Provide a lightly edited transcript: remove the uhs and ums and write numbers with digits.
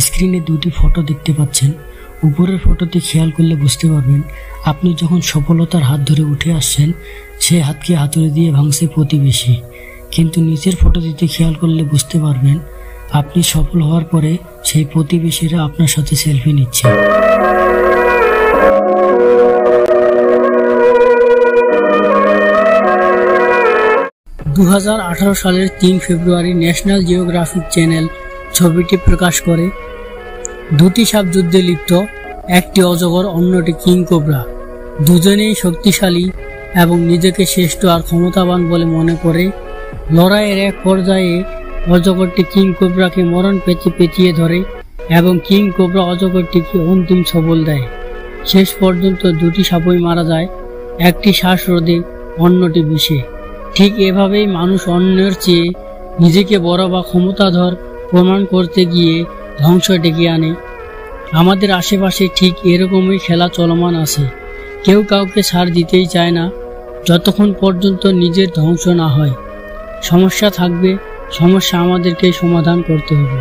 স্ক্রিনে দুটি ফটো দেখতে পাচ্ছেন। উপরের ফটোতে খেয়াল করলে বুঝতে পারবেন আপনি যখন সফলতার হাত ধরে উঠে আসছেন সেই হাতকে হাতুড়ি দিয়ে ভাঙছে প্রতিবেশী। কিন্তু নিচের ফটোটিতে খেয়াল করলে বুঝতে পারবেন আপনি সফল হওয়ার পরে সেই প্রতিবেশীরা আপনার সাথে সেলফি নিচ্ছে। 2018 সালের 3 ফেব্রুয়ারি ন্যাশনাল জিওগ্রাফিক চ্যানেল ছবিটি প্রকাশ করে। দুটি সাপ যুদ্ধে লিপ্ত, একটি অজগর অন্যটি কিং কোবরা। দুজনেই শক্তিশালী এবং নিজেকে শ্রেষ্ঠ আর ক্ষমতাবান বলে মনে করে। লড়াইয়ের এক পর্যায়ে অজগরটি কিং কোবরাকে মরণ পেঁচিয়ে ধরে এবং কিং কোবরা অজগরটিকে অন্তিম সবল দেয়। শেষ পর্যন্ত দুটি সাপই মারা যায়, একটি শ্বাসরোধে অন্যটি বিষে। ঠিক এভাবেই মানুষ অন্যের চেয়ে নিজেকে বড় বা ক্ষমতাধর প্রমাণ করতে গিয়ে ধ্বংস ডেকে আনে। আমাদের আশেপাশে ঠিক এরকমই খেলা চলমান আছে। কেউ কাউকে ছাড় দিতেই চায় না যতক্ষণ পর্যন্ত নিজের ধ্বংস না হয়। সমস্যা থাকবে, সমস্যা আমাদেরকে সমাধান করতে হবে।